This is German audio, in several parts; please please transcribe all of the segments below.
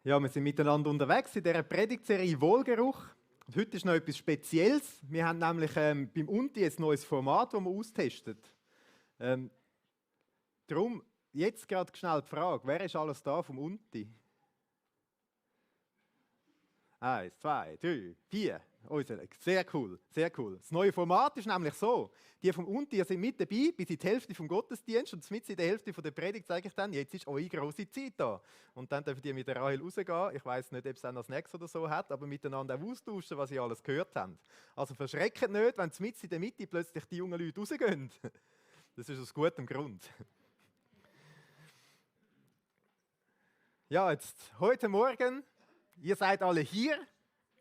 Ja, wir sind miteinander unterwegs in dieser Predigtserie Wohlgeruch. Und heute ist noch etwas Spezielles. Wir haben nämlich beim Unti ein neues Format, das wir austesten. Darum jetzt gerade schnell die Frage, wer ist alles da vom Unti? 1, 2, 3, 4. Sehr cool, sehr cool. Das neue Format ist nämlich so, die vom Unti sind mit dabei, bis in die Hälfte vom Gottesdienst und mit in der Hälfte von der Predigt sage ich dann, jetzt ist eure grosse Zeit da. Und dann dürfen die mit der Rahel rausgehen. Ich weiß nicht, ob es dann als nächstes oder so hat, aber miteinander auch austauschen, was ihr alles gehört habt. Also verschreckt nicht, wenn mit in der Mitte plötzlich die jungen Leute rausgehen. Das ist aus gutem Grund. Ja, jetzt heute Morgen, ihr seid alle hier.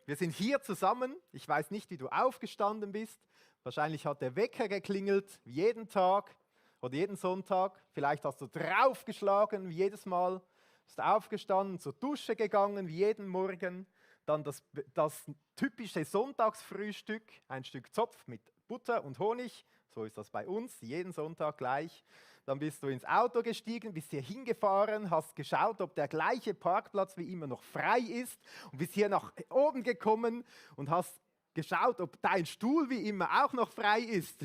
Wir sind hier zusammen. Ich weiß nicht, wie du aufgestanden bist. Wahrscheinlich hat der Wecker geklingelt, wie jeden Tag oder jeden Sonntag. Vielleicht hast du draufgeschlagen, wie jedes Mal. Bist aufgestanden, zur Dusche gegangen, wie jeden Morgen. Dann das typische Sonntagsfrühstück, ein Stück Zopf mit Butter und Honig. So ist das bei uns, jeden Sonntag gleich. Dann bist du ins Auto gestiegen, bist hier hingefahren, hast geschaut, ob der gleiche Parkplatz wie immer noch frei ist und bist hier nach oben gekommen und hast geschaut, ob dein Stuhl wie immer auch noch frei ist.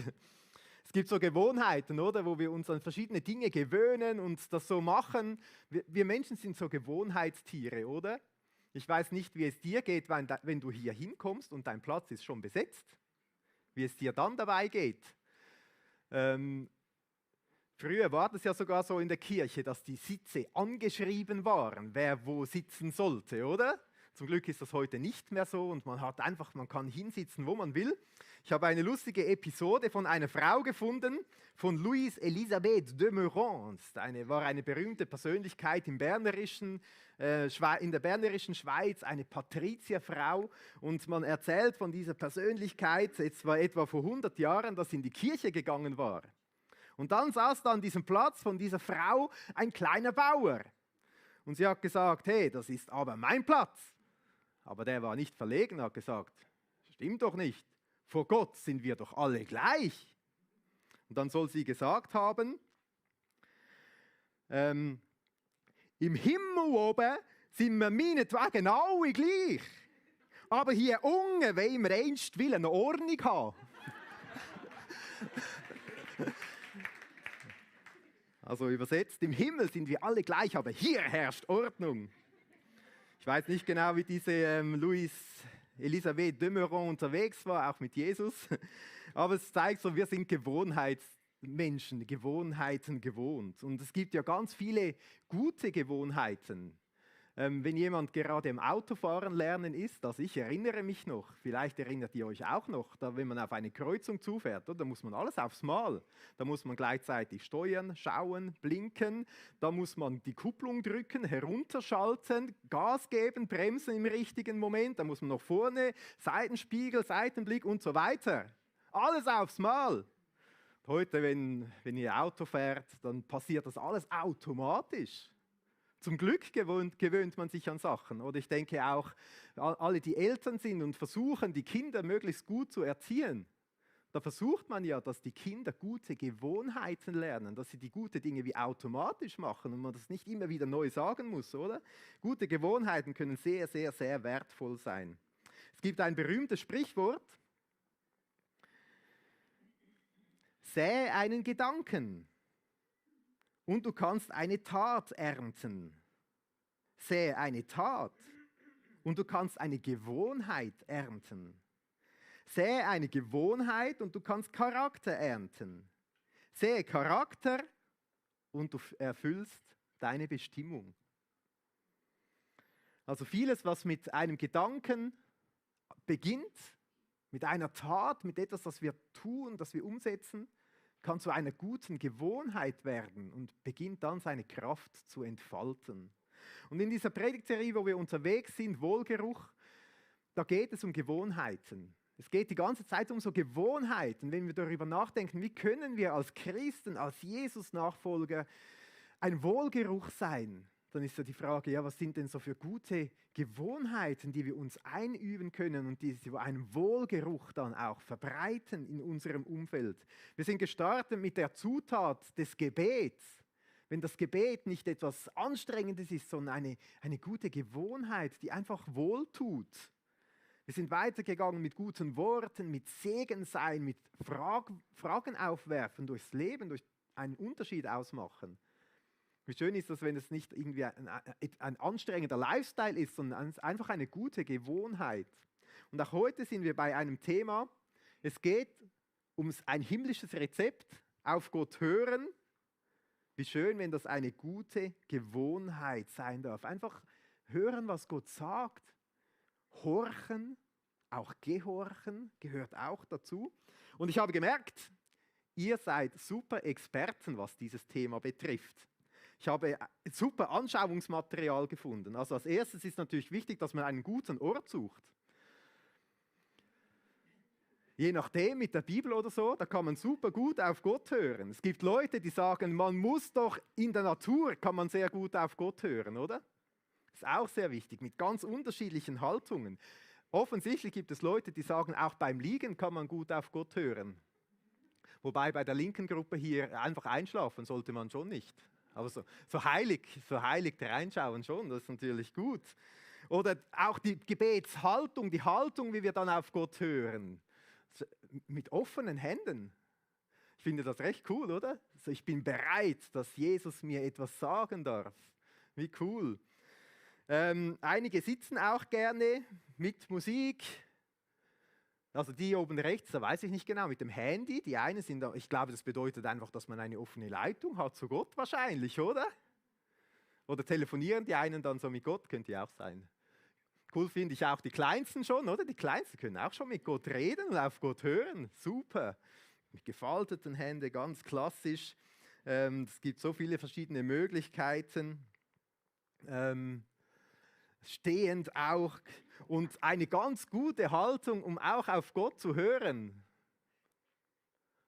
Es gibt so Gewohnheiten, oder, wo wir uns an verschiedene Dinge gewöhnen und das so machen. Wir Menschen sind so Gewohnheitstiere, oder? Ich weiß nicht, wie es dir geht, wenn du hier hinkommst und dein Platz ist schon besetzt. Wie es dir dann dabei geht. Früher war das ja sogar so in der Kirche, dass die Sitze angeschrieben waren, wer wo sitzen sollte, oder? Zum Glück ist das heute nicht mehr so und man kann hinsitzen, wo man will. Ich habe eine lustige Episode von einer Frau gefunden, von Louise Elisabeth de Meurons. War eine berühmte Persönlichkeit in der bernerischen Schweiz, eine Patrizierfrau. Und man erzählt von dieser Persönlichkeit, jetzt war etwa vor 100 Jahren, dass sie in die Kirche gegangen war. Und dann saß da an diesem Platz von dieser Frau ein kleiner Bauer. Und sie hat gesagt, hey, das ist aber mein Platz. Aber der war nicht verlegen, hat gesagt, stimmt doch nicht. Vor Gott sind wir doch alle gleich. Und dann soll sie gesagt haben, im Himmel oben sind wir meinetwegen alle gleich. Aber hier unten wollen wir einst eine Ordnung haben. Also übersetzt, im Himmel sind wir alle gleich, aber hier herrscht Ordnung. Ich weiß nicht genau, wie diese Louise Elisabeth de Meuron unterwegs war, auch mit Jesus. Aber es zeigt so, wir sind Gewohnheitsmenschen, Gewohnheiten gewohnt. Und es gibt ja ganz viele gute Gewohnheiten. Wenn jemand gerade im Autofahren lernen ist, also ich erinnere mich noch, vielleicht erinnert ihr euch auch noch, wenn man auf eine Kreuzung zufährt, da muss man alles aufs Mal. Da muss man gleichzeitig steuern, schauen, blinken, da muss man die Kupplung drücken, herunterschalten, Gas geben, bremsen im richtigen Moment, da muss man nach vorne, Seitenspiegel, Seitenblick und so weiter. Alles aufs Mal. Heute, wenn ihr Auto fährt, dann passiert das alles automatisch. Zum Glück gewöhnt man sich an Sachen. Oder ich denke auch, alle, die Eltern sind und versuchen, die Kinder möglichst gut zu erziehen, da versucht man ja, dass die Kinder gute Gewohnheiten lernen, dass sie die guten Dinge wie automatisch machen und man das nicht immer wieder neu sagen muss, oder? Gute Gewohnheiten können sehr, sehr, sehr wertvoll sein. Es gibt ein berühmtes Sprichwort: Säe einen Gedanken und du kannst eine Tat ernten. Säe eine Tat und du kannst eine Gewohnheit ernten. Säe eine Gewohnheit und du kannst Charakter ernten. Säe Charakter und du erfüllst deine Bestimmung. Also vieles, was mit einem Gedanken beginnt, mit einer Tat, mit etwas, das wir tun, das wir umsetzen, kann zu einer guten Gewohnheit werden und beginnt dann seine Kraft zu entfalten. Und in dieser Predigtserie, wo wir unterwegs sind, Wohlgeruch, da geht es um Gewohnheiten. Es geht die ganze Zeit um so Gewohnheiten, wenn wir darüber nachdenken, wie können wir als Christen, als Jesus-Nachfolger ein Wohlgeruch sein? Dann ist ja die Frage, ja, was sind denn so für gute Gewohnheiten, die wir uns einüben können und die so einen Wohlgeruch dann auch verbreiten in unserem Umfeld. Wir sind gestartet mit der Zutat des Gebets. wenn das Gebet nicht etwas Anstrengendes ist, sondern eine gute Gewohnheit, die einfach wohltut. Wir sind weitergegangen mit guten Worten, mit Segen sein, mit Fragen aufwerfen durchs Leben, durch einen Unterschied ausmachen. Wie schön ist das, wenn es nicht irgendwie ein anstrengender Lifestyle ist, sondern einfach eine gute Gewohnheit. Und auch heute sind wir bei einem Thema, es geht um ein himmlisches Rezept, auf Gott hören. Wie schön, wenn das eine gute Gewohnheit sein darf. Einfach hören, was Gott sagt. Horchen, auch gehorchen, gehört auch dazu. Und ich habe gemerkt, ihr seid super Experten, was dieses Thema betrifft. Ich habe super Anschauungsmaterial gefunden. Also als erstes ist natürlich wichtig, dass man einen guten Ort sucht. Je nachdem, mit der Bibel oder so, da kann man super gut auf Gott hören. Es gibt Leute, die sagen, man muss doch in der Natur, kann man sehr gut auf Gott hören, oder? Das ist auch sehr wichtig, mit ganz unterschiedlichen Haltungen. Offensichtlich gibt es Leute, die sagen, auch beim Liegen kann man gut auf Gott hören. Wobei bei der linken Gruppe hier einfach einschlafen sollte man schon nicht. Aber so heilig reinschauen schon, das ist natürlich gut. Oder auch die Gebetshaltung, die Haltung, wie wir dann auf Gott hören. Mit offenen Händen. Ich finde das recht cool, oder? Also ich bin bereit, dass Jesus mir etwas sagen darf. Wie cool. Einige sitzen auch gerne mit Musik. Also die oben rechts, da weiß ich nicht genau, mit dem Handy. Die einen sind, ich glaube, das bedeutet einfach, dass man eine offene Leitung hat zu Gott wahrscheinlich, oder? Oder telefonieren die einen dann so mit Gott, könnte ja auch sein. Cool finde ich auch die Kleinsten schon, oder? Die Kleinsten können auch schon mit Gott reden und auf Gott hören. Super. Mit gefalteten Händen, ganz klassisch. Es gibt so viele verschiedene Möglichkeiten. Stehend auch. Und eine ganz gute Haltung, um auch auf Gott zu hören.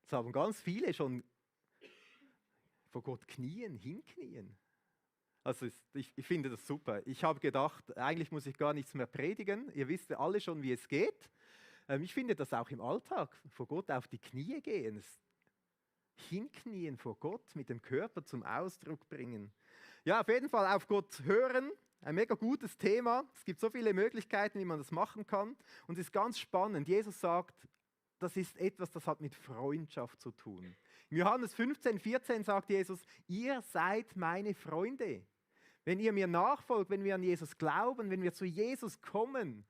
Das haben ganz viele schon vor Gott hinknien. Also ich finde das super. Ich habe gedacht, eigentlich muss ich gar nichts mehr predigen. Ihr wisst ja alle schon, wie es geht. Ich finde das auch im Alltag, vor Gott auf die Knie gehen. Hinknien vor Gott, mit dem Körper zum Ausdruck bringen. Ja, auf jeden Fall auf Gott hören. Ein mega gutes Thema. Es gibt so viele Möglichkeiten, wie man das machen kann. Und es ist ganz spannend. Jesus sagt, das ist etwas, das hat mit Freundschaft zu tun. In Johannes 15,14 sagt Jesus, ihr seid meine Freunde. Wenn ihr mir nachfolgt, wenn wir an Jesus glauben, wenn wir zu Jesus kommen.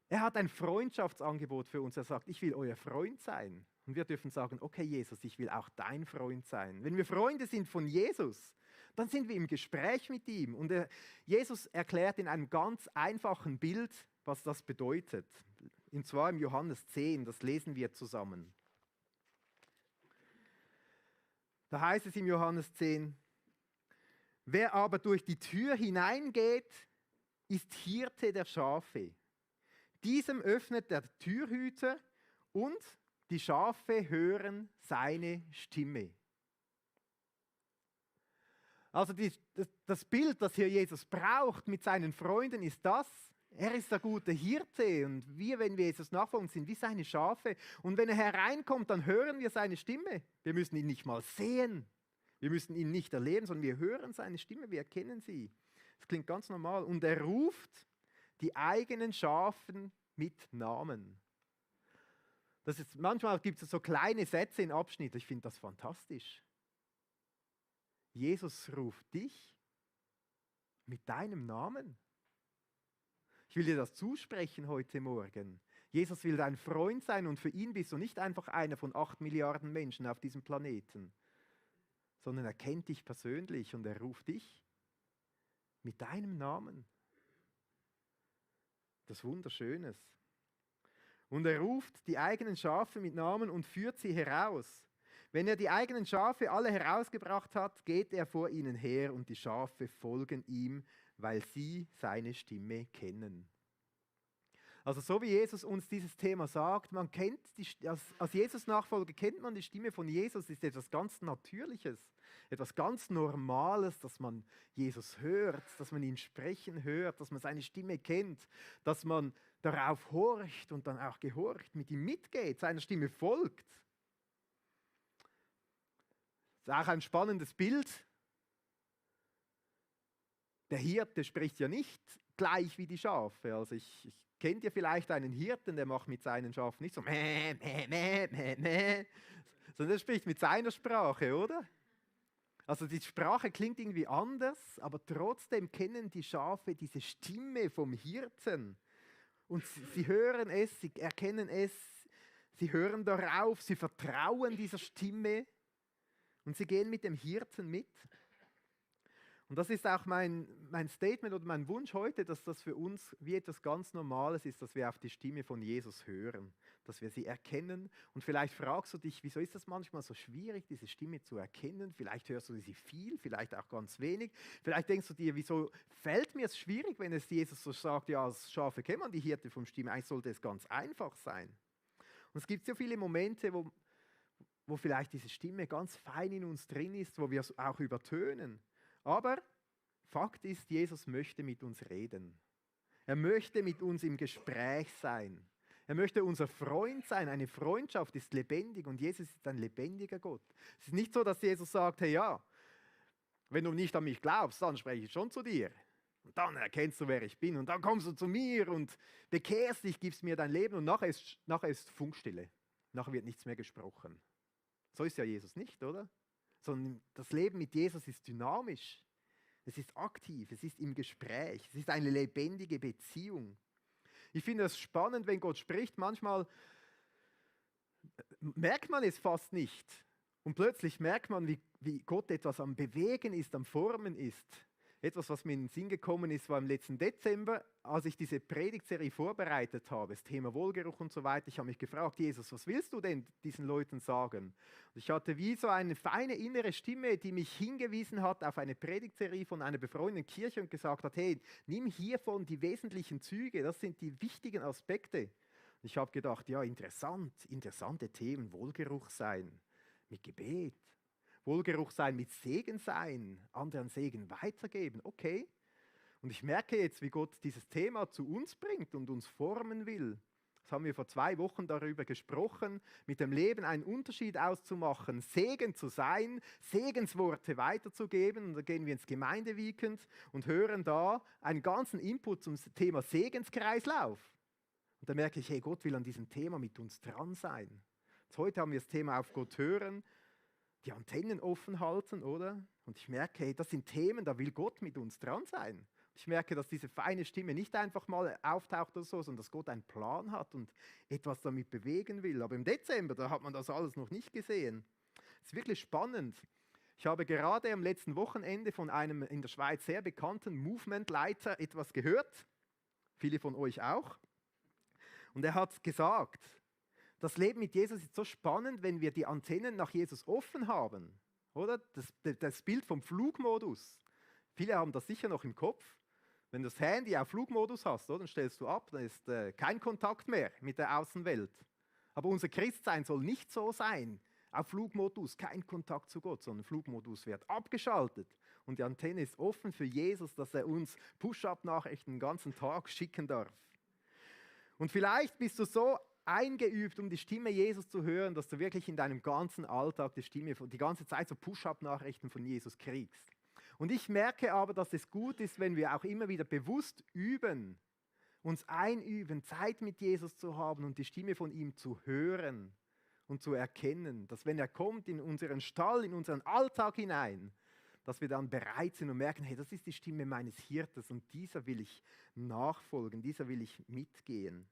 Er hat ein Freundschaftsangebot für uns. Er sagt, ich will euer Freund sein. Und wir dürfen sagen, okay Jesus, ich will auch dein Freund sein. Wenn wir Freunde sind von Jesus, dann sind wir im Gespräch mit ihm. Und Jesus erklärt in einem ganz einfachen Bild, was das bedeutet. Und zwar im Johannes 10, das lesen wir zusammen. Da heißt es im Johannes 10, wer aber durch die Tür hineingeht, ist Hirte der Schafe. Diesem öffnet der Türhüter und die Schafe hören seine Stimme. Also das Bild, das hier Jesus braucht mit seinen Freunden, ist das. Er ist der gute Hirte und wir, wenn wir Jesus nachfolgen, sind wie seine Schafe. Und wenn er hereinkommt, dann hören wir seine Stimme. Wir müssen ihn nicht mal sehen. Wir müssen ihn nicht erleben, sondern wir hören seine Stimme, wir erkennen sie. Das klingt ganz normal. Und er ruft die eigenen Schafen mit Namen. Manchmal gibt es so kleine Sätze in Abschnitten. Ich finde das fantastisch. Jesus ruft dich mit deinem Namen. Ich will dir das zusprechen heute Morgen. Jesus will dein Freund sein und für ihn bist du nicht einfach einer von 8 Milliarden Menschen auf diesem Planeten, sondern er kennt dich persönlich und er ruft dich mit deinem Namen. Das Wunderschönes. Und er ruft die eigenen Schafe mit Namen und führt sie heraus. Wenn er die eigenen Schafe alle herausgebracht hat, geht er vor ihnen her und die Schafe folgen ihm, weil sie seine Stimme kennen. Also so wie Jesus uns dieses Thema sagt, man kennt als Jesus-Nachfolger kennt man die Stimme von Jesus, ist etwas ganz Natürliches, etwas ganz Normales, dass man Jesus hört, dass man ihn sprechen hört, dass man seine Stimme kennt, dass man darauf horcht und dann auch gehorcht, mit ihm mitgeht, seiner Stimme folgt. Das ist auch ein spannendes Bild. der Hirte spricht ja nicht gleich wie die Schafe. Also ich kennt ihr vielleicht einen Hirten, der macht mit seinen Schafen nicht so mäh, mäh, mäh, mäh, mäh, sondern er spricht mit seiner Sprache, oder? Also die Sprache klingt irgendwie anders, aber trotzdem kennen die Schafe diese Stimme vom Hirten. Und sie hören es, sie erkennen es, sie hören darauf, sie vertrauen dieser Stimme und sie gehen mit dem Hirten mit. Und das ist auch mein Statement oder mein Wunsch heute, dass das für uns wie etwas ganz Normales ist, dass wir auf die Stimme von Jesus hören, dass wir sie erkennen. Und vielleicht fragst du dich, wieso ist das manchmal so schwierig, diese Stimme zu erkennen? Vielleicht hörst du sie viel, vielleicht auch ganz wenig. Vielleicht denkst du dir, wieso fällt mir es schwierig, wenn es Jesus so sagt, ja, als Schafe kennt man die Hirte vom Stimme, eigentlich sollte es ganz einfach sein. Und es gibt so viele Momente, wo vielleicht diese Stimme ganz fein in uns drin ist, wo wir es auch übertönen. Aber Fakt ist, Jesus möchte mit uns reden. Er möchte mit uns im Gespräch sein. Er möchte unser Freund sein. Eine Freundschaft ist lebendig und Jesus ist ein lebendiger Gott. Es ist nicht so, dass Jesus sagt, hey ja, wenn du nicht an mich glaubst, dann spreche ich schon zu dir. Und dann erkennst du, wer ich bin. Und dann kommst du zu mir und bekehrst dich, gibst mir dein Leben und nachher ist Funkstille. Nachher wird nichts mehr gesprochen. So ist ja Jesus nicht, oder? Sondern das Leben mit Jesus ist dynamisch, es ist aktiv, es ist im Gespräch, es ist eine lebendige Beziehung. Ich finde es spannend, wenn Gott spricht, manchmal merkt man es fast nicht und plötzlich merkt man, wie Gott etwas am Bewegen ist, am Formen ist. Etwas, was mir in den Sinn gekommen ist, war im letzten Dezember, als ich diese Predigtserie vorbereitet habe, das Thema Wohlgeruch und so weiter. Ich habe mich gefragt, Jesus, was willst du denn diesen Leuten sagen? Und ich hatte wie so eine feine innere Stimme, die mich hingewiesen hat auf eine Predigtserie von einer befreundeten Kirche und gesagt hat, hey, nimm hiervon die wesentlichen Züge, das sind die wichtigen Aspekte. Und ich habe gedacht, ja, interessante Themen, Wohlgeruch sein, mit Gebet. Wohlgeruch sein, mit Segen sein, anderen Segen weitergeben, okay. Und ich merke jetzt, wie Gott dieses Thema zu uns bringt und uns formen will. Das haben wir vor 2 Wochen darüber gesprochen, mit dem Leben einen Unterschied auszumachen, Segen zu sein, Segensworte weiterzugeben. Und da gehen wir ins Gemeindeweekend und hören da einen ganzen Input zum Thema Segenskreislauf. Und da merke ich, hey, Gott will an diesem Thema mit uns dran sein. Jetzt heute haben wir das Thema auf Gott hören, die Antennen offen halten, oder? Und ich merke, hey, das sind Themen, da will Gott mit uns dran sein. Ich merke, dass diese feine Stimme nicht einfach mal auftaucht oder so, sondern dass Gott einen Plan hat und etwas damit bewegen will. Aber im Dezember, da hat man das alles noch nicht gesehen. Es ist wirklich spannend. Ich habe gerade am letzten Wochenende von einem in der Schweiz sehr bekannten Movement-Leiter etwas gehört. Viele von euch auch. Und er hat gesagt, das Leben mit Jesus ist so spannend, wenn wir die Antennen nach Jesus offen haben. Oder? Das Bild vom Flugmodus. Viele haben das sicher noch im Kopf. Wenn du das Handy auf Flugmodus hast, oder, dann stellst du ab, dann ist kein Kontakt mehr mit der Außenwelt. Aber unser Christsein soll nicht so sein. Auf Flugmodus kein Kontakt zu Gott, sondern Flugmodus wird abgeschaltet. Und die Antenne ist offen für Jesus, dass er uns Push-up-Nachrichten den ganzen Tag schicken darf. Und vielleicht bist du so eingeübt, um die Stimme Jesus zu hören, dass du wirklich in deinem ganzen Alltag die ganze Zeit so Push-up-Nachrichten von Jesus kriegst. Und ich merke aber, dass es gut ist, wenn wir auch immer wieder bewusst üben, uns einüben, Zeit mit Jesus zu haben und die Stimme von ihm zu hören und zu erkennen, dass wenn er kommt in unseren Stall, in unseren Alltag hinein, dass wir dann bereit sind und merken, hey, das ist die Stimme meines Hirtes und dieser will ich nachfolgen, dieser will ich mitgehen.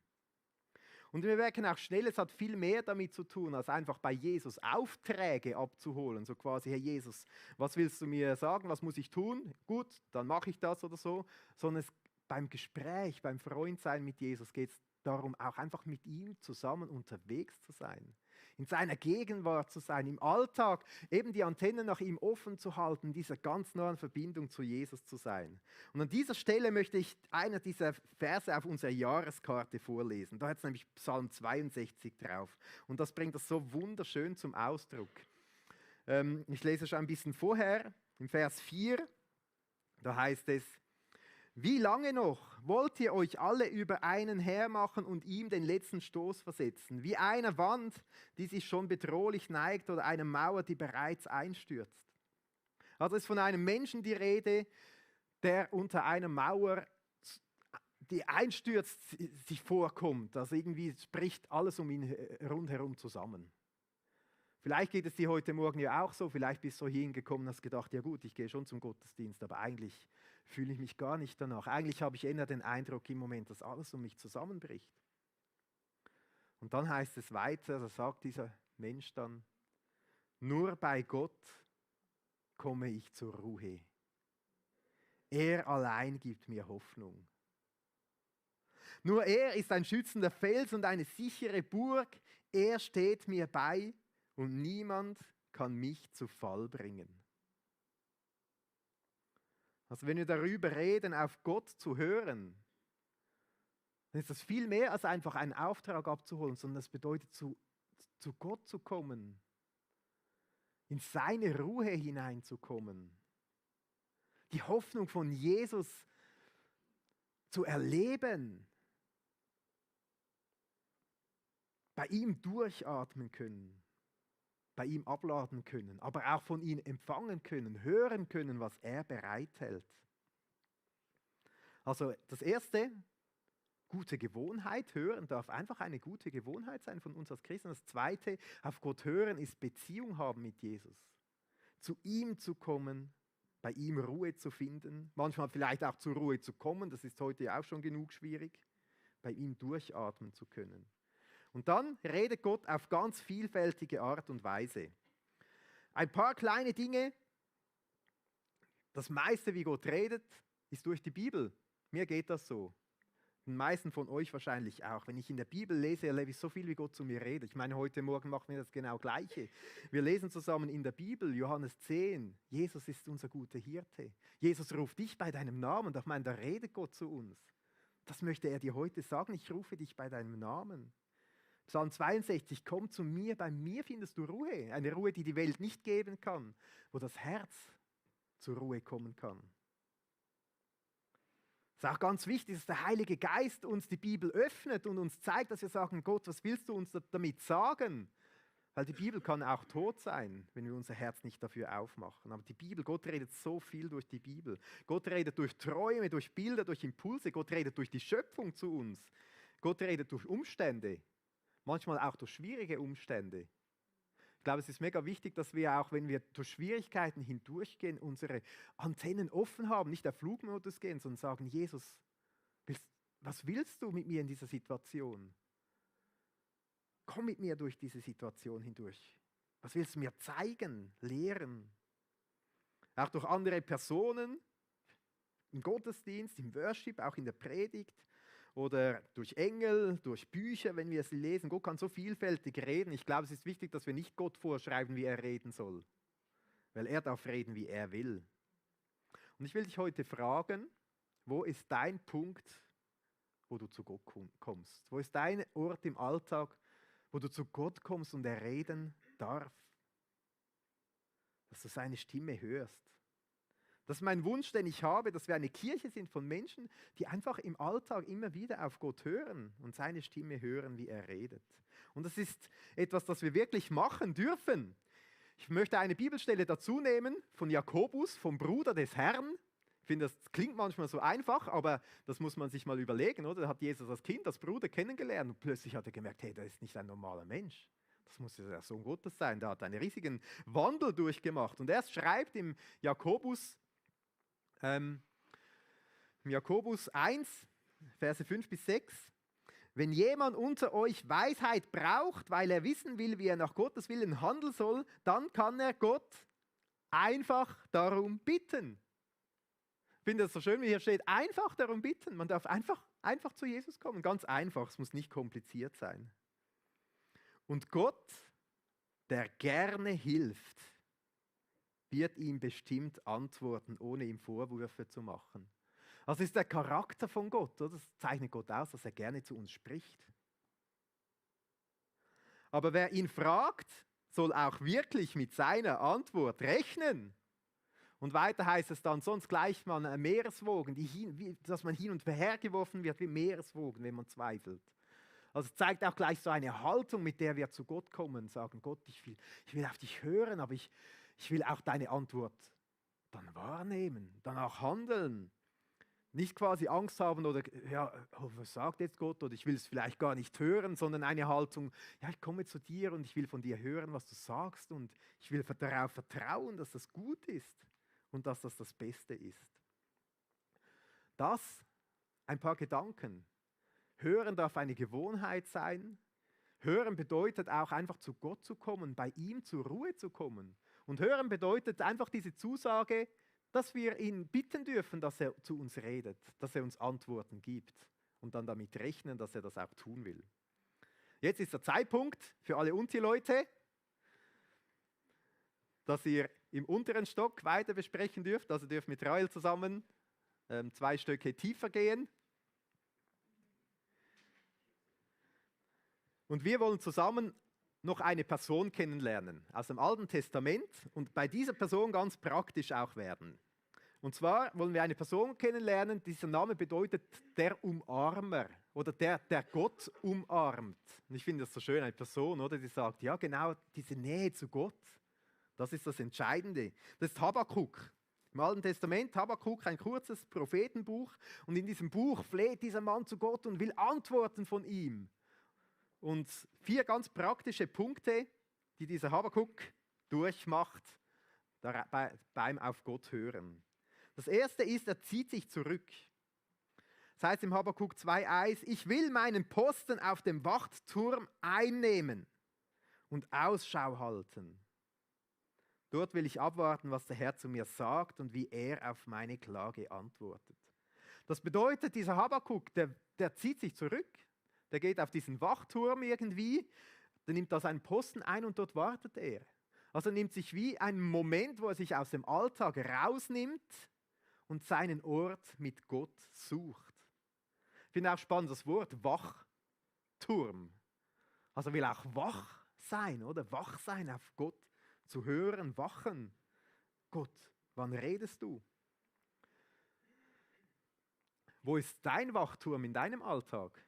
Und wir merken auch schnell, es hat viel mehr damit zu tun, als einfach bei Jesus Aufträge abzuholen. So quasi, Herr Jesus, was willst du mir sagen, was muss ich tun? Gut, dann mache ich das oder so. Sondern beim Gespräch, beim Freundsein mit Jesus geht es darum, auch einfach mit ihm zusammen unterwegs zu sein. In seiner Gegenwart zu sein, im Alltag eben die Antennen nach ihm offen zu halten, in dieser ganz nahen Verbindung zu Jesus zu sein. Und an dieser Stelle möchte ich einer dieser Verse auf unserer Jahreskarte vorlesen. Da hat es nämlich Psalm 62 drauf. Und das bringt das so wunderschön zum Ausdruck. Ich lese schon ein bisschen vorher, im Vers 4, da heißt es, wie lange noch wollt ihr euch alle über einen hermachen und ihm den letzten Stoß versetzen? Wie einer Wand, die sich schon bedrohlich neigt oder einer Mauer, die bereits einstürzt. Also ist von einem Menschen die Rede, der unter einer Mauer, die einstürzt, sich vorkommt. Also irgendwie bricht alles um ihn rundherum zusammen. Vielleicht geht es dir heute Morgen ja auch so, vielleicht bist du hingekommen und hast gedacht, ja gut, ich gehe schon zum Gottesdienst, aber eigentlich fühle ich mich gar nicht danach. Eigentlich habe ich eher den Eindruck im Moment, dass alles um mich zusammenbricht. Und dann heißt es weiter, da sagt dieser Mensch dann, nur bei Gott komme ich zur Ruhe. Er allein gibt mir Hoffnung. Nur er ist ein schützender Fels und eine sichere Burg. Er steht mir bei und niemand kann mich zu Fall bringen. Also wenn wir darüber reden, auf Gott zu hören, dann ist das viel mehr als einfach einen Auftrag abzuholen, sondern das bedeutet, zu Gott zu kommen, in seine Ruhe hineinzukommen, die Hoffnung von Jesus zu erleben, bei ihm durchatmen können, bei ihm abladen können, aber auch von ihm empfangen können, hören können, was er bereithält. Also das Erste, gute Gewohnheit, hören darf einfach eine gute Gewohnheit sein von uns als Christen. Das Zweite, auf Gott hören, ist Beziehung haben mit Jesus. Zu ihm zu kommen, bei ihm Ruhe zu finden, manchmal vielleicht auch zur Ruhe zu kommen, das ist heute auch schon genug schwierig, bei ihm durchatmen zu können. Und dann redet Gott auf ganz vielfältige Art und Weise. Ein paar kleine Dinge, das meiste, wie Gott redet, ist durch die Bibel. Mir geht das so. Den meisten von euch wahrscheinlich auch. Wenn ich in der Bibel lese, erlebe ich so viel, wie Gott zu mir redet. Ich meine, heute Morgen machen wir das genau Gleiche. Wir lesen zusammen in der Bibel, Johannes 10, Jesus ist unser guter Hirte. Jesus ruft dich bei deinem Namen. Und ich meine, da redet Gott zu uns. Das möchte er dir heute sagen. Ich rufe dich bei deinem Namen. Psalm 62, komm zu mir, bei mir findest du Ruhe. Eine Ruhe, die die Welt nicht geben kann, wo das Herz zur Ruhe kommen kann. Es ist auch ganz wichtig, dass der Heilige Geist uns die Bibel öffnet und uns zeigt, dass wir sagen, Gott, was willst du uns damit sagen? Weil die Bibel kann auch tot sein, wenn wir unser Herz nicht dafür aufmachen. Aber die Bibel, Gott redet so viel durch die Bibel. Gott redet durch Träume, durch Bilder, durch Impulse. Gott redet durch die Schöpfung zu uns. Gott redet durch Umstände, manchmal auch durch schwierige Umstände. Ich glaube, es ist mega wichtig, dass wir auch, wenn wir durch Schwierigkeiten hindurchgehen, unsere Antennen offen haben, nicht auf Flugmodus gehen, sondern sagen, Jesus, was willst du mit mir in dieser Situation? Komm mit mir durch diese Situation hindurch. Was willst du mir zeigen, lehren? Auch durch andere Personen, im Gottesdienst, im Worship, auch in der Predigt. Oder durch Engel, durch Bücher, wenn wir sie lesen. Gott kann so vielfältig reden. Ich glaube, es ist wichtig, dass wir nicht Gott vorschreiben, wie er reden soll. Weil er darf reden, wie er will. Und ich will dich heute fragen, wo ist dein Punkt, wo du zu Gott kommst? Wo ist dein Ort im Alltag, wo du zu Gott kommst und er reden darf? Dass du seine Stimme hörst. Das ist mein Wunsch, den ich habe, dass wir eine Kirche sind von Menschen, die einfach im Alltag immer wieder auf Gott hören und seine Stimme hören, wie er redet. Und das ist etwas, das wir wirklich machen dürfen. Ich möchte eine Bibelstelle dazu nehmen von Jakobus, vom Bruder des Herrn. Ich finde, das klingt manchmal so einfach, aber das muss man sich mal überlegen, oder? Da hat Jesus als Kind, als Bruder kennengelernt und plötzlich hat er gemerkt, hey, der ist nicht ein normaler Mensch. Das muss ja der Sohn Gottes sein. Der hat einen riesigen Wandel durchgemacht. Und er schreibt im Jakobus 1, Verse 5 bis 6, wenn jemand unter euch Weisheit braucht, weil er wissen will, wie er nach Gottes Willen handeln soll, dann kann er Gott einfach darum bitten. Ich finde das so schön, wie hier steht, einfach darum bitten. Man darf einfach zu Jesus kommen, ganz einfach, es muss nicht kompliziert sein. Und Gott, der gerne hilft, wird ihm bestimmt antworten, ohne ihm Vorwürfe zu machen. Das ist der Charakter von Gott, oder? Das zeichnet Gott aus, dass er gerne zu uns spricht. Aber wer ihn fragt, soll auch wirklich mit seiner Antwort rechnen. Und weiter heißt es dann, sonst gleicht man Meereswogen, dass man hin und her geworfen wird wie Meereswogen, wenn man zweifelt. Also es zeigt auch gleich so eine Haltung, mit der wir zu Gott kommen, sagen, Gott, ich will auf dich hören, aber ich will auch deine Antwort dann wahrnehmen, danach handeln. Nicht quasi Angst haben oder, ja, oh, was sagt jetzt Gott oder ich will es vielleicht gar nicht hören, sondern eine Haltung, ja, ich komme zu dir und ich will von dir hören, was du sagst und ich will darauf vertrauen, dass das gut ist und dass das das Beste ist. Das, ein paar Gedanken. Hören darf eine Gewohnheit sein. Hören bedeutet auch einfach zu Gott zu kommen, bei ihm zur Ruhe zu kommen. Und hören bedeutet einfach diese Zusage, dass wir ihn bitten dürfen, dass er zu uns redet, dass er uns Antworten gibt und dann damit rechnen, dass er das auch tun will. Jetzt ist der Zeitpunkt für alle Unti-Leute, dass ihr im unteren Stock weiter besprechen dürft. Also dürft mit Rael zusammen 2 Stöcke tiefer gehen. Und wir wollen zusammen noch eine Person kennenlernen aus dem Alten Testament und bei dieser Person ganz praktisch auch werden. Und zwar wollen wir eine Person kennenlernen, dieser Name bedeutet der Umarmer oder der Gott umarmt. Und ich finde das so schön, eine Person, oder, die sagt, ja genau, diese Nähe zu Gott, das ist das Entscheidende. Das ist Habakuk. Im Alten Testament, Habakuk, ein kurzes Prophetenbuch und in diesem Buch fleht dieser Mann zu Gott und will Antworten von ihm. Und 4 ganz praktische Punkte, die dieser Habakuk durchmacht beim auf Gott hören. Das erste ist, er zieht sich zurück. Das heißt im Habakuk 2,1, ich will meinen Posten auf dem Wachturm einnehmen und Ausschau halten. Dort will ich abwarten, was der Herr zu mir sagt und wie er auf meine Klage antwortet. Das bedeutet, dieser Habakuk, der zieht sich zurück. Der geht auf diesen Wachturm irgendwie, der nimmt da seinen Posten ein und dort wartet er. Also er nimmt sich wie einen Moment, wo er sich aus dem Alltag rausnimmt und seinen Ort mit Gott sucht. Ich finde auch spannend das Wort Wachturm. Also er will auch wach sein, oder? Wach sein auf Gott, zu hören, wachen. Gott, wann redest du? Wo ist dein Wachturm in deinem Alltag?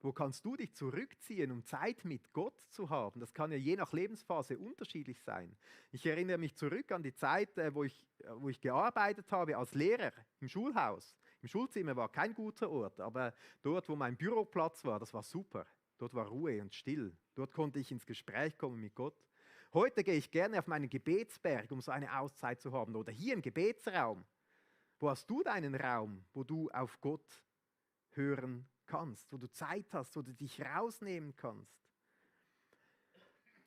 Wo kannst du dich zurückziehen, um Zeit mit Gott zu haben? Das kann ja je nach Lebensphase unterschiedlich sein. Ich erinnere mich zurück an die Zeit, wo ich gearbeitet habe als Lehrer im Schulhaus. Im Schulzimmer war kein guter Ort, aber dort, wo mein Büroplatz war, das war super. Dort war Ruhe und still. Dort konnte ich ins Gespräch kommen mit Gott. Heute gehe ich gerne auf meinen Gebetsberg, um so eine Auszeit zu haben. Oder hier im Gebetsraum. Wo hast du deinen Raum, wo du auf Gott hören kannst, wo du Zeit hast, wo du dich rausnehmen kannst?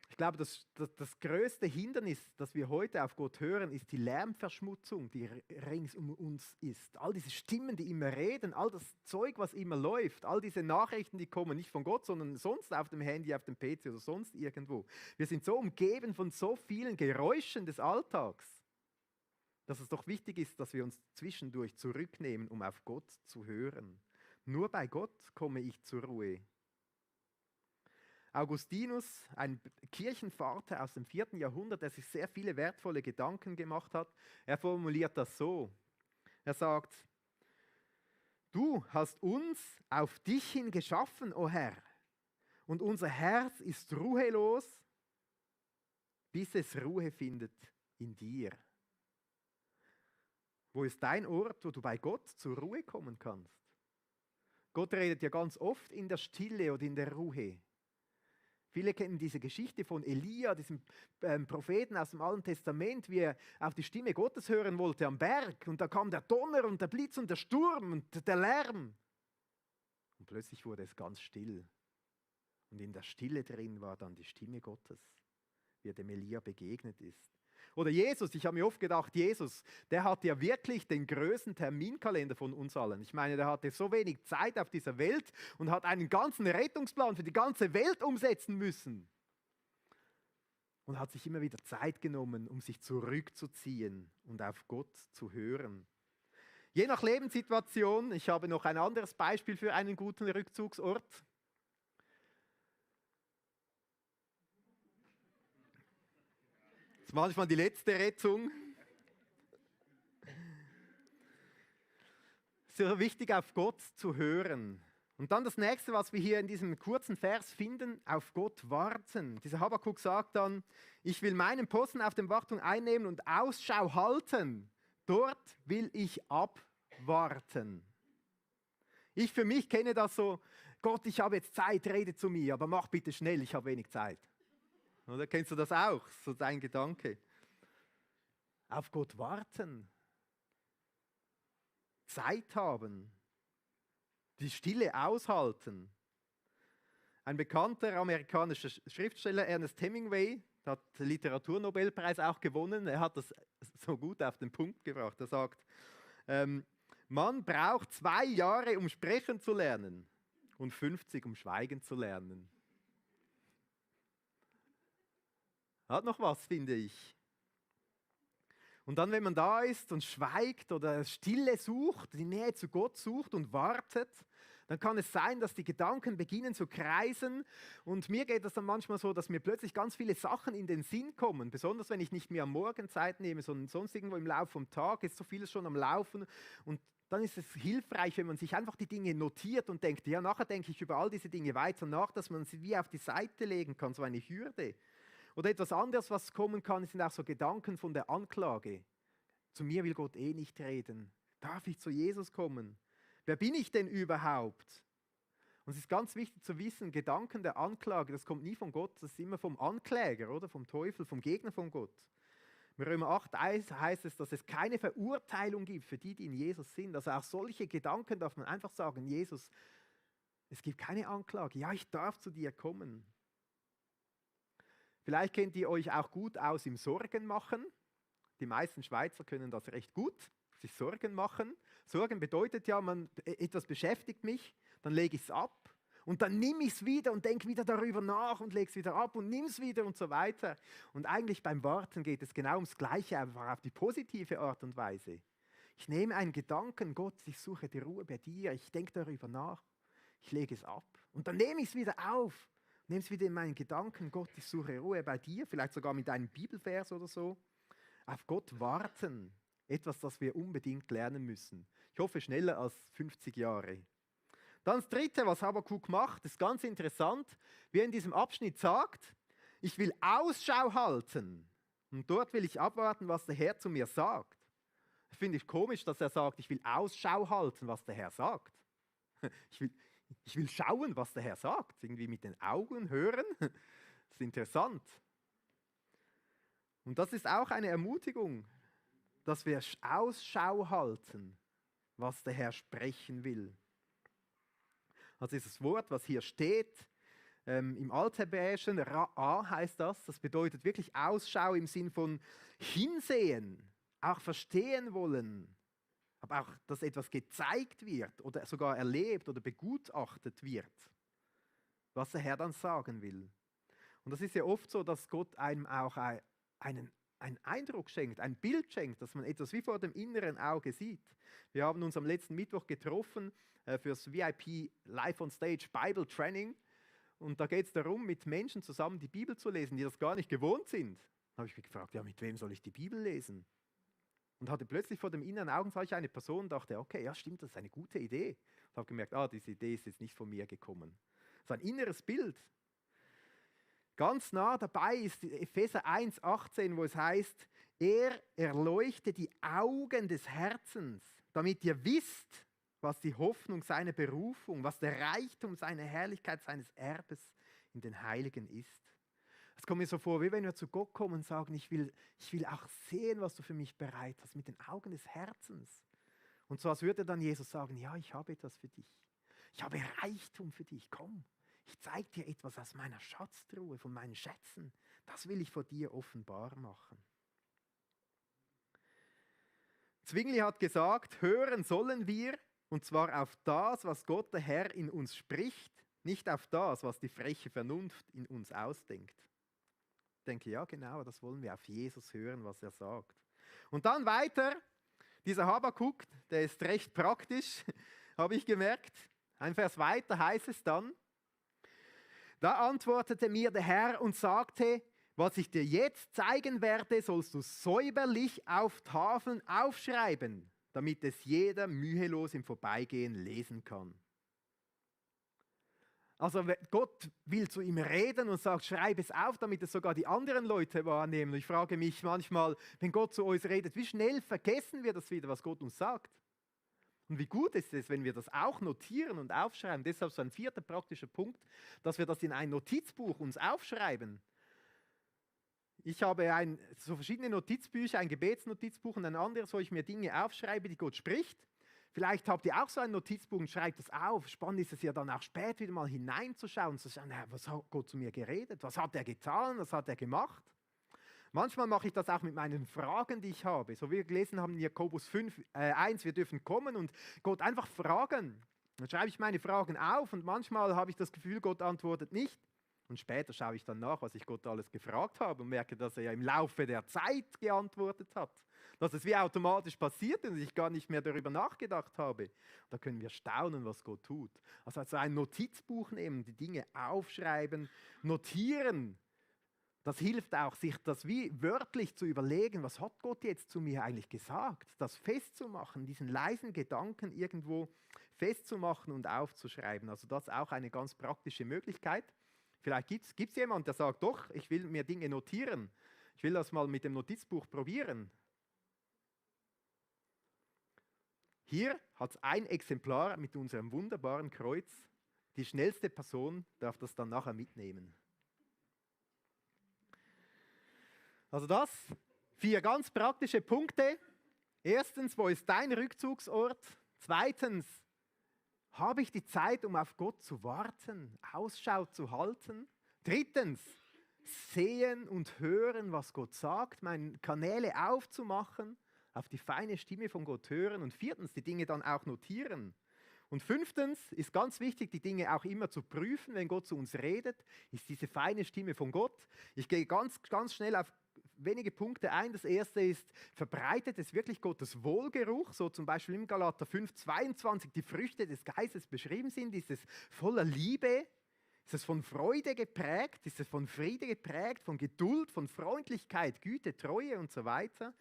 Ich glaube, das größte Hindernis, das wir heute auf Gott hören, ist die Lärmverschmutzung, die rings um uns ist. All diese Stimmen, die immer reden, all das Zeug, was immer läuft, all diese Nachrichten, die kommen nicht von Gott, sondern sonst auf dem Handy, auf dem PC oder sonst irgendwo. Wir sind so umgeben von so vielen Geräuschen des Alltags, dass es doch wichtig ist, dass wir uns zwischendurch zurücknehmen, um auf Gott zu hören. Nur bei Gott komme ich zur Ruhe. Augustinus, ein Kirchenvater aus dem 4. Jahrhundert, der sich sehr viele wertvolle Gedanken gemacht hat, er formuliert das so. Er sagt, du hast uns auf dich hin geschaffen, o Herr, und unser Herz ist ruhelos, bis es Ruhe findet in dir. Wo ist dein Ort, wo du bei Gott zur Ruhe kommen kannst? Gott redet ja ganz oft in der Stille oder in der Ruhe. Viele kennen diese Geschichte von Elia, diesem Propheten aus dem Alten Testament, wie er auf die Stimme Gottes hören wollte am Berg. Und da kam der Donner und der Blitz und der Sturm und der Lärm. Und plötzlich wurde es ganz still. Und in der Stille drin war dann die Stimme Gottes, wie er dem Elia begegnet ist. Oder Jesus, ich habe mir oft gedacht, Jesus, der hat ja wirklich den größten Terminkalender von uns allen. Ich meine, der hatte so wenig Zeit auf dieser Welt und hat einen ganzen Rettungsplan für die ganze Welt umsetzen müssen. Und hat sich immer wieder Zeit genommen, um sich zurückzuziehen und auf Gott zu hören. Je nach Lebenssituation, ich habe noch ein anderes Beispiel für einen guten Rückzugsort. Das ist manchmal die letzte Rettung. Es ist so wichtig, auf Gott zu hören. Und dann das nächste, was wir hier in diesem kurzen Vers finden, auf Gott warten. Dieser Habakuk sagt dann, ich will meinen Posten auf dem Wartung einnehmen und Ausschau halten. Dort will ich abwarten. Ich für mich kenne das so, Gott, ich habe jetzt Zeit, rede zu mir, aber mach bitte schnell, ich habe wenig Zeit. Oder kennst du das auch, so dein Gedanke? Auf Gott warten. Zeit haben. Die Stille aushalten. Ein bekannter amerikanischer Schriftsteller, Ernest Hemingway, hat den Literaturnobelpreis auch gewonnen. Er hat das so gut auf den Punkt gebracht. Er sagt, man braucht 2 Jahre, um sprechen zu lernen und 50, um schweigen zu lernen. Hat noch was, finde ich. Und dann, wenn man da ist und schweigt oder Stille sucht, die Nähe zu Gott sucht und wartet, dann kann es sein, dass die Gedanken beginnen zu kreisen. Und mir geht das dann manchmal so, dass mir plötzlich ganz viele Sachen in den Sinn kommen. Besonders wenn ich nicht mehr am Morgen Zeit nehme, sondern sonst irgendwo im Laufe vom Tag ist so vieles schon am Laufen. Und dann ist es hilfreich, wenn man sich einfach die Dinge notiert und denkt, ja, nachher denke ich über all diese Dinge weiter nach, dass man sie wie auf die Seite legen kann, so eine Hürde. Oder etwas anderes, was kommen kann, sind auch so Gedanken von der Anklage. Zu mir will Gott eh nicht reden. Darf ich zu Jesus kommen? Wer bin ich denn überhaupt? Und es ist ganz wichtig zu wissen, Gedanken der Anklage, das kommt nie von Gott, das ist immer vom Ankläger, oder? Vom Teufel, vom Gegner von Gott. In Römer 8 heißt es, dass es keine Verurteilung gibt für die, die in Jesus sind. Also auch solche Gedanken darf man einfach sagen, Jesus, es gibt keine Anklage. Ja, ich darf zu dir kommen. Vielleicht kennt ihr euch auch gut aus im Sorgen machen. Die meisten Schweizer können das recht gut, sich Sorgen machen. Sorgen bedeutet ja, etwas beschäftigt mich, dann lege ich es ab und dann nehme ich es wieder und denke wieder darüber nach und lege es wieder ab und nimm es wieder und so weiter. Und eigentlich beim Warten geht es genau ums Gleiche, aber auf die positive Art und Weise. Ich nehme einen Gedanken, Gott, ich suche die Ruhe bei dir, ich denke darüber nach, ich lege es ab und dann nehme ich es wieder auf. Nimm es wieder in meinen Gedanken, Gott, ich suche Ruhe bei dir, vielleicht sogar mit einem Bibelvers oder so. Auf Gott warten, etwas, das wir unbedingt lernen müssen. Ich hoffe, schneller als 50 Jahre. Dann das Dritte, was Habakuk macht, ist ganz interessant, wie er in diesem Abschnitt sagt, ich will Ausschau halten und dort will ich abwarten, was der Herr zu mir sagt. Das finde ich komisch, dass er sagt, ich will Ausschau halten, was der Herr sagt. Ich will schauen, was der Herr sagt. Irgendwie mit den Augen hören. Das ist interessant. Und das ist auch eine Ermutigung, dass wir Ausschau halten, was der Herr sprechen will. Also dieses Wort, was hier steht, im Althebräischen, Ra'a heißt das, das bedeutet wirklich Ausschau im Sinn von hinsehen, auch verstehen wollen, aber auch, dass etwas gezeigt wird oder sogar erlebt oder begutachtet wird, was der Herr dann sagen will. Und das ist ja oft so, dass Gott einem auch einen Eindruck schenkt, ein Bild schenkt, dass man etwas wie vor dem inneren Auge sieht. Wir haben uns am letzten Mittwoch getroffen fürs VIP Live on Stage Bible Training und da geht es darum, mit Menschen zusammen die Bibel zu lesen, die das gar nicht gewohnt sind. Da habe ich mich gefragt, ja, mit wem soll ich die Bibel lesen? Und hatte plötzlich vor dem inneren Augen sah ich eine Person und dachte, okay, ja stimmt, das ist eine gute Idee. Ich habe gemerkt, diese Idee ist jetzt nicht von mir gekommen. Das ist ein inneres Bild. Ganz nah dabei ist Epheser 1,18, wo es heißt, er erleuchtet die Augen des Herzens, damit ihr wisst, was die Hoffnung seiner Berufung, was der Reichtum seiner Herrlichkeit, seines Erbes in den Heiligen ist. Es kommt mir so vor, wie wenn wir zu Gott kommen und sagen, ich will auch sehen, was du für mich bereit hast, mit den Augen des Herzens. Und so als würde dann Jesus sagen, ja, ich habe etwas für dich. Ich habe Reichtum für dich, komm. Ich zeige dir etwas aus meiner Schatztruhe, von meinen Schätzen. Das will ich vor dir offenbar machen. Zwingli hat gesagt, hören sollen wir, und zwar auf das, was Gott der Herr in uns spricht, nicht auf das, was die freche Vernunft in uns ausdenkt. Ich denke, ja genau, das wollen wir auf Jesus hören, was er sagt. Und dann weiter, dieser Habakuk, der ist recht praktisch, habe ich gemerkt. Ein Vers weiter heißt es dann, da antwortete mir der Herr und sagte, was ich dir jetzt zeigen werde, sollst du säuberlich auf Tafeln aufschreiben, damit es jeder mühelos im Vorbeigehen lesen kann. Also Gott will zu ihm reden und sagt, schreib es auf, damit es sogar die anderen Leute wahrnehmen. Und ich frage mich manchmal, wenn Gott zu uns redet, wie schnell vergessen wir das wieder, was Gott uns sagt? Und wie gut ist es, wenn wir das auch notieren und aufschreiben. Deshalb so ein vierter praktischer Punkt, dass wir das in ein Notizbuch uns aufschreiben. Ich habe so verschiedene Notizbücher, ein Gebetsnotizbuch und ein anderes, wo ich mir Dinge aufschreibe, die Gott spricht. Vielleicht habt ihr auch so ein Notizbuch und schreibt es auf. Spannend ist es ja dann auch später wieder mal hineinzuschauen und zu schauen, was hat Gott zu mir geredet? Was hat er getan? Was hat er gemacht? Manchmal mache ich das auch mit meinen Fragen, die ich habe. So wie wir gelesen haben in Jakobus 5,1, wir dürfen kommen und Gott einfach fragen. Dann schreibe ich meine Fragen auf und manchmal habe ich das Gefühl, Gott antwortet nicht. Und später schaue ich dann nach, was ich Gott alles gefragt habe und merke, dass er ja im Laufe der Zeit geantwortet hat. Dass es wie automatisch passiert und ich gar nicht mehr darüber nachgedacht habe. Da können wir staunen, was Gott tut. Also ein Notizbuch nehmen, die Dinge aufschreiben, notieren. Das hilft auch, sich das wie wörtlich zu überlegen, was hat Gott jetzt zu mir eigentlich gesagt? Das festzumachen, diesen leisen Gedanken irgendwo festzumachen und aufzuschreiben. Also das ist auch eine ganz praktische Möglichkeit. Vielleicht gibt es jemanden, der sagt, doch, ich will mir Dinge notieren. Ich will das mal mit dem Notizbuch probieren. Hier hat es ein Exemplar mit unserem wunderbaren Kreuz. Die schnellste Person darf das dann nachher mitnehmen. Also das, 4 ganz praktische Punkte. Erstens, wo ist dein Rückzugsort? Zweitens, habe ich die Zeit, um auf Gott zu warten, Ausschau zu halten? Drittens, sehen und hören, was Gott sagt, meine Kanäle aufzumachen, auf die feine Stimme von Gott hören. Und viertens, die Dinge dann auch notieren. Und fünftens ist ganz wichtig, die Dinge auch immer zu prüfen, wenn Gott zu uns redet, ist diese feine Stimme von Gott. Ich gehe ganz schnell auf wenige Punkte ein. Das erste ist, verbreitet es wirklich Gottes Wohlgeruch? So zum Beispiel im Galater 5,22 die Früchte des Geistes beschrieben sind. Ist es voller Liebe? Ist es von Freude geprägt? Ist es von Friede geprägt? Von Geduld, von Freundlichkeit, Güte, Treue und so weiter?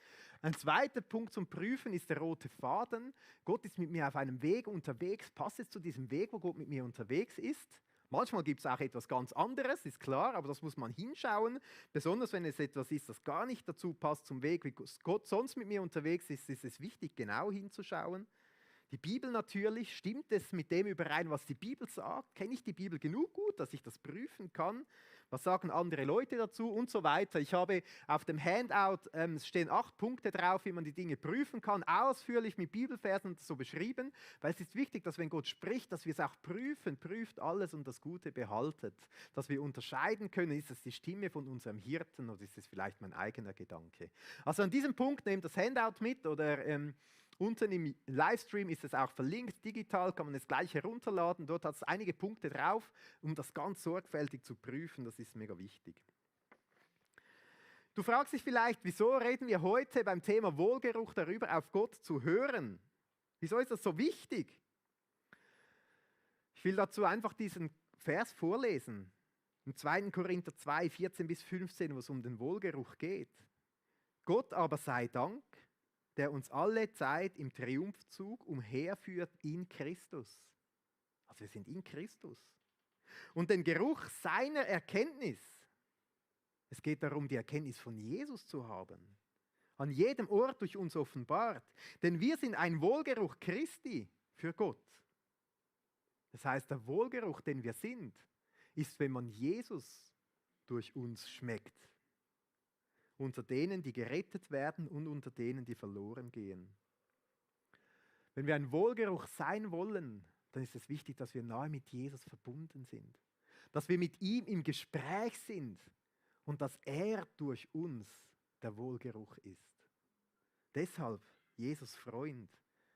Ein zweiter Punkt zum Prüfen ist der rote Faden. Gott ist mit mir auf einem Weg unterwegs. Passt es zu diesem Weg, wo Gott mit mir unterwegs ist? Manchmal gibt es auch etwas ganz anderes, ist klar, aber das muss man hinschauen. Besonders wenn es etwas ist, das gar nicht dazu passt zum Weg, wie Gott sonst mit mir unterwegs ist, ist es wichtig, genau hinzuschauen. Die Bibel natürlich, stimmt es mit dem überein, was die Bibel sagt? Kenne ich die Bibel genug gut, dass ich das prüfen kann? Was sagen andere Leute dazu und so weiter? Ich habe auf dem Handout, es stehen 8 Punkte drauf, wie man die Dinge prüfen kann, ausführlich mit Bibelversen so beschrieben, weil es ist wichtig, dass wenn Gott spricht, dass wir es auch prüfen, prüft alles und das Gute behaltet, dass wir unterscheiden können, ist es die Stimme von unserem Hirten oder ist es vielleicht mein eigener Gedanke. Also an diesem Punkt nehmt das Handout mit oder unten im Livestream ist es auch verlinkt, digital kann man es gleich herunterladen. Dort hat es einige Punkte drauf, um das ganz sorgfältig zu prüfen. Das ist mega wichtig. Du fragst dich vielleicht, wieso reden wir heute beim Thema Wohlgeruch darüber, auf Gott zu hören? Wieso ist das so wichtig? Ich will dazu einfach diesen Vers vorlesen. Im 2. Korinther 2, 14 bis 15, wo es um den Wohlgeruch geht. Gott aber sei Dank, der uns alle Zeit im Triumphzug umherführt in Christus. Also wir sind in Christus. Und den Geruch seiner Erkenntnis, es geht darum, die Erkenntnis von Jesus zu haben, an jedem Ort durch uns offenbart. Denn wir sind ein Wohlgeruch Christi für Gott. Das heißt, der Wohlgeruch, den wir sind, ist, wenn man Jesus durch uns schmeckt. Unter denen, die gerettet werden und unter denen, die verloren gehen. Wenn wir ein Wohlgeruch sein wollen, dann ist es wichtig, dass wir nahe mit Jesus verbunden sind. Dass wir mit ihm im Gespräch sind und dass er durch uns der Wohlgeruch ist. Deshalb Jesus Freund,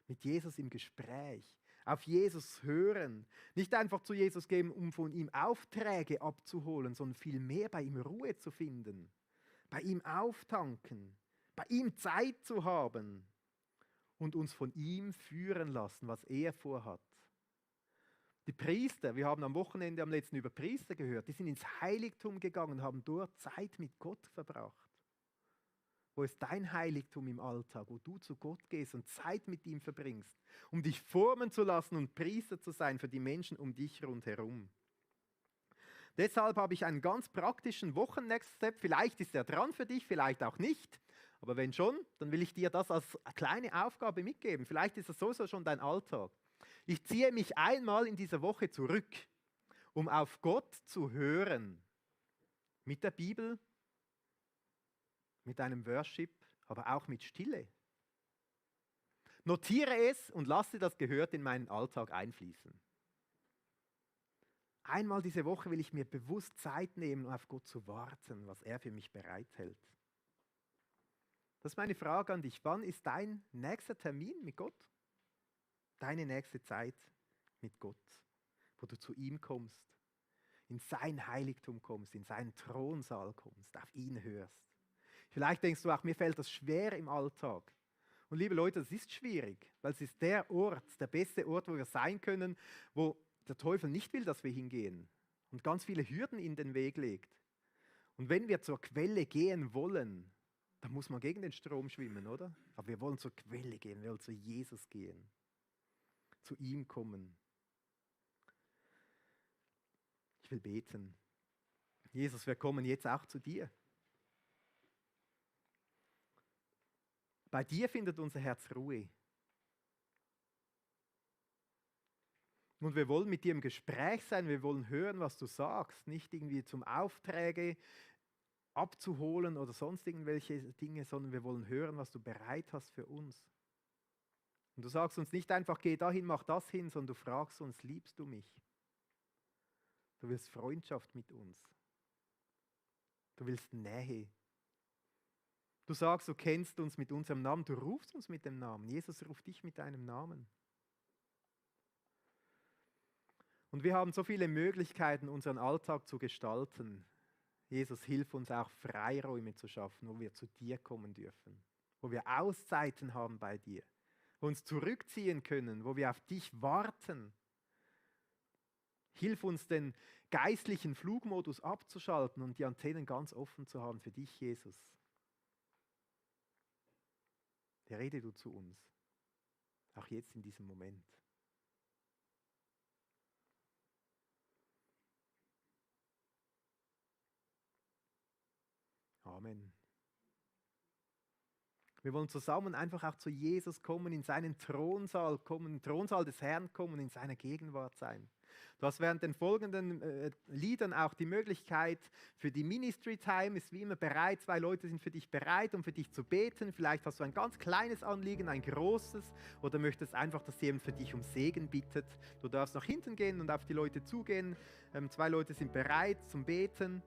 mit Jesus im Gespräch, auf Jesus hören, nicht einfach zu Jesus gehen, um von ihm Aufträge abzuholen, sondern vielmehr bei ihm Ruhe zu finden. Bei ihm auftanken, bei ihm Zeit zu haben und uns von ihm führen lassen, was er vorhat. Die Priester, wir haben am Wochenende am letzten über Priester gehört, die sind ins Heiligtum gegangen und haben dort Zeit mit Gott verbracht. Wo ist dein Heiligtum im Alltag, wo du zu Gott gehst und Zeit mit ihm verbringst, um dich formen zu lassen und Priester zu sein für die Menschen um dich rundherum? Deshalb habe ich einen ganz praktischen Wochen-Next-Step. Vielleicht ist er dran für dich, vielleicht auch nicht. Aber wenn schon, dann will ich dir das als kleine Aufgabe mitgeben. Vielleicht ist das sowieso schon dein Alltag. Ich ziehe mich einmal in dieser Woche zurück, um auf Gott zu hören. Mit der Bibel, mit einem Worship, aber auch mit Stille. Notiere es und lasse das Gehörte in meinen Alltag einfließen. Einmal diese Woche will ich mir bewusst Zeit nehmen, um auf Gott zu warten, was er für mich bereithält. Das ist meine Frage an dich. Wann ist dein nächster Termin mit Gott? Deine nächste Zeit mit Gott, wo du zu ihm kommst, in sein Heiligtum kommst, in seinen Thronsaal kommst, auf ihn hörst. Vielleicht denkst du auch, mir fällt das schwer im Alltag. Und liebe Leute, das ist schwierig, weil es ist der Ort, der beste Ort, wo wir sein können, wo der Teufel nicht will, dass wir hingehen und ganz viele Hürden in den Weg legt. Und wenn wir zur Quelle gehen wollen, dann muss man gegen den Strom schwimmen, oder? Aber wir wollen zur Quelle gehen, wir wollen zu Jesus gehen, zu ihm kommen. Ich will beten. Jesus, wir kommen jetzt auch zu dir. Bei dir findet unser Herz Ruhe. Und wir wollen mit dir im Gespräch sein, wir wollen hören, was du sagst, nicht irgendwie zum Aufträge abzuholen oder sonst irgendwelche Dinge, sondern wir wollen hören, was du bereit hast für uns. Und du sagst uns nicht einfach, geh dahin, mach das hin, sondern du fragst uns, liebst du mich? Du willst Freundschaft mit uns. Du willst Nähe. Du sagst, du kennst uns mit unserem Namen, du rufst uns mit dem Namen. Jesus ruft dich mit deinem Namen. Und wir haben so viele Möglichkeiten, unseren Alltag zu gestalten. Jesus, hilf uns auch Freiräume zu schaffen, wo wir zu dir kommen dürfen, wo wir Auszeiten haben bei dir, wo wir uns zurückziehen können, wo wir auf dich warten. Hilf uns, den geistlichen Flugmodus abzuschalten und die Antennen ganz offen zu haben für dich, Jesus. Rede du zu uns, auch jetzt in diesem Moment. Amen. Wir wollen zusammen einfach auch zu Jesus kommen, in seinen Thronsaal kommen, in den Thronsaal des Herrn kommen, in seiner Gegenwart sein. Du hast während den folgenden Liedern auch die Möglichkeit für die Ministry Time, ist wie immer bereit, 2 Leute sind für dich bereit, um für dich zu beten. Vielleicht hast du ein ganz kleines Anliegen, ein großes, oder möchtest einfach, dass jemand für dich um Segen bittet. Du darfst nach hinten gehen und auf die Leute zugehen. 2 Leute sind bereit zum Beten.